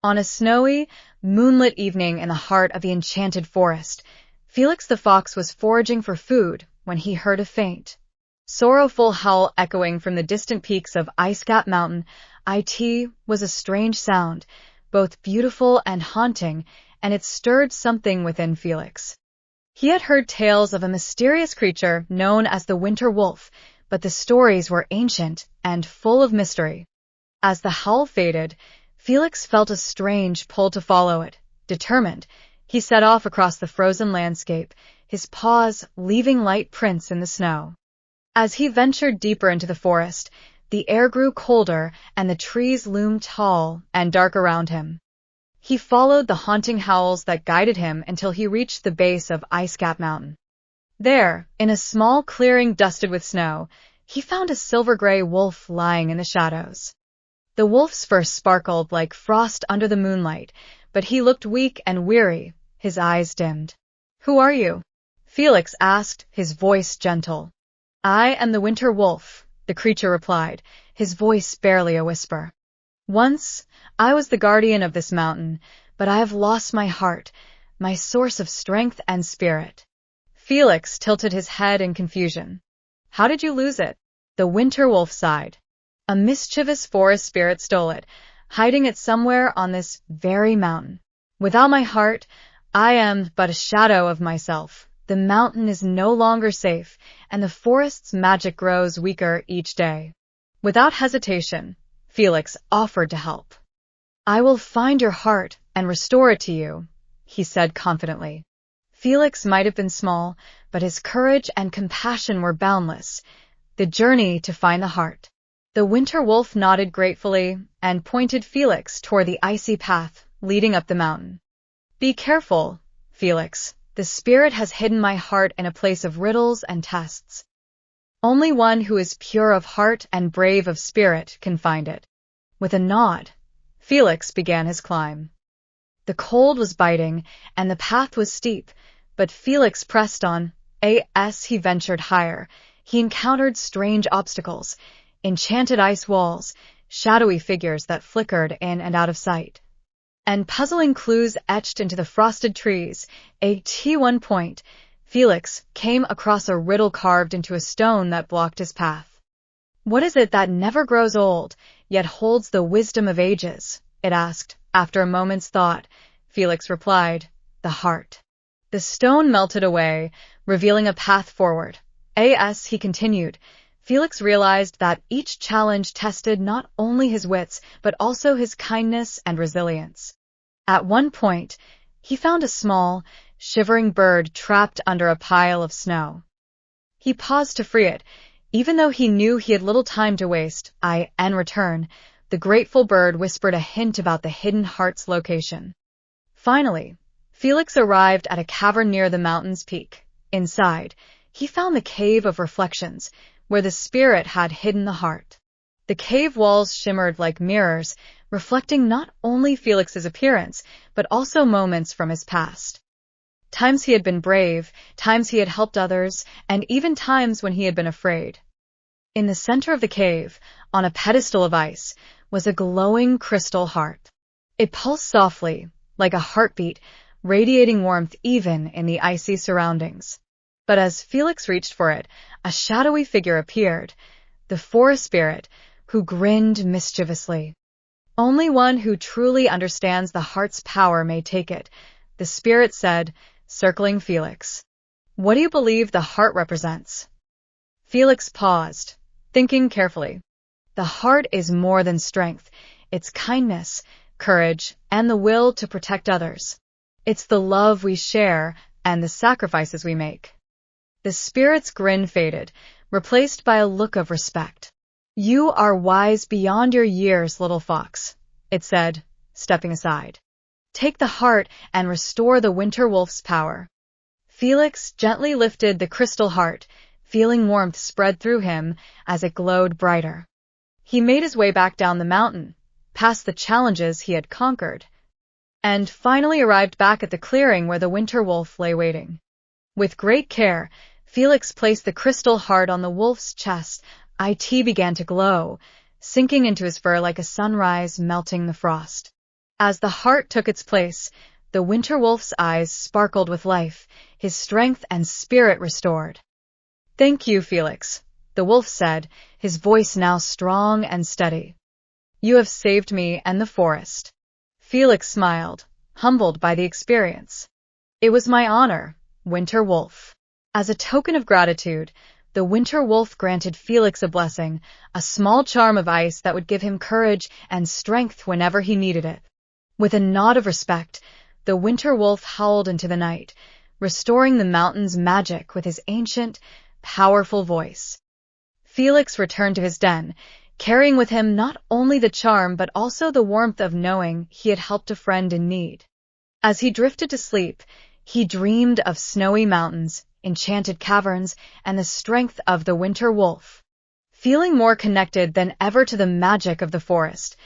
On a snowy, moonlit evening in the heart of the enchanted forest, Felix the Fox was foraging for food when he heard a faint, sorrowful howl echoing from the distant peaks of Icecap Mountain. It was a strange sound, both beautiful and haunting, and it stirred something within Felix. He had heard tales of a mysterious creature known as the WinterWolf, but the stories were ancient and full of mystery. As the howl faded, Felix felt a strange pull to follow it. Determined, he set off across the frozen landscape, his paws leaving light prints in the snow. As he ventured deeper into the forest, the air grew colder and the trees loomed tall and dark around him. He followed the haunting howls that guided him until he reached the base of Icecap Mountain. There, in a small clearing dusted with snow, he found a silver-gray wolf lying in the shadows. The wolf's fur sparkled like frost under the moonlight, but he looked weak and weary, his eyes dimmed. "Who are you?" Felix asked, his voice gentle. "I am the Winter Wolf," the creature replied, his voice barely a whisper. "Once, I was the guardian of this mountain, but I have lost my heart, my source of strength and spirit." Felix tilted his head in confusion. "How did you lose it?" The Winter Wolf sighed. "A mischievous forest spirit stole it, hiding it somewhere on this very mountain. Without my heart, I am but a shadow of myself. The mountain is no longer safe, and the forest's magic grows weaker each day." Without hesitation, Felix offered to help. "I will find your heart and restore it to you," he said confidently. Felix might have been small, but his courage and compassion were boundless. The journey to find the heart. The Winter Wolf nodded gratefully and pointed Felix toward the icy path leading up the mountain. "Be careful, Felix. The spirit has hidden my heart in a place of riddles and tests. Only one who is pure of heart and brave of spirit can find it." With a nod, Felix began his climb. The cold was biting and the path was steep, but Felix pressed on. As he ventured higher, he encountered strange obstacles, enchanted ice walls, shadowy figures that flickered in and out of sight, and puzzling clues etched into the frosted trees. At one point, Felix came across a riddle carved into a stone that blocked his path. "What is it that never grows old, yet holds the wisdom of ages?" it asked. After a moment's thought, Felix replied, "The heart." The stone melted away, revealing a path forward. As he continued, Felix realized that each challenge tested not only his wits, but also his kindness and resilience. At one point, he found a small, shivering bird trapped under a pile of snow. He paused to free it, even though he knew he had little time to waste. In return, the grateful bird whispered a hint about the hidden heart's location. Finally, Felix arrived at a cavern near the mountain's peak. Inside, he found the Cave of Reflections, where the spirit had hidden the heart. The cave walls shimmered like mirrors, reflecting not only Felix's appearance, but also moments from his past. Times he had been brave, times he had helped others, and even times when he had been afraid. In the center of the cave, on a pedestal of ice, was a glowing crystal heart. It pulsed softly, like a heartbeat, radiating warmth even in the icy surroundings. But as Felix reached for it, a shadowy figure appeared, the forest spirit, who grinned mischievously. "Only one who truly understands the heart's power may take it," the spirit said, circling Felix. "What do you believe the heart represents?" Felix paused, thinking carefully. "The heart is more than strength. It's kindness, courage, and the will to protect others. It's the love we share and the sacrifices we make." The spirit's grin faded, replaced by a look of respect. "You are wise beyond your years, little fox," it said, stepping aside. "Take the heart and restore the Winter Wolf's power." Felix gently lifted the crystal heart, feeling warmth spread through him as it glowed brighter. He made his way back down the mountain, past the challenges he had conquered, and finally arrived back at the clearing where the Winter Wolf lay waiting. With great care, Felix placed the crystal heart on the wolf's chest. It began to glow, sinking into his fur like a sunrise melting the frost. As the heart took its place, the winter wolf's eyes sparkled with life, his strength and spirit restored. "Thank you, Felix," the wolf said, his voice now strong and steady. "You have saved me and the forest." Felix smiled, humbled by the experience. "It was my honor, Winter Wolf." As a token of gratitude, the winter wolf granted Felix a blessing, a small charm of ice that would give him courage and strength whenever he needed it. With a nod of respect, the winter wolf howled into the night, restoring the mountain's magic with his ancient, powerful voice. Felix returned to his den, carrying with him not only the charm but also the warmth of knowing he had helped a friend in need. As he drifted to sleep, he dreamed of snowy mountains, enchanted caverns, and the strength of the winter wolf. Feeling more connected than ever to the magic of the forest,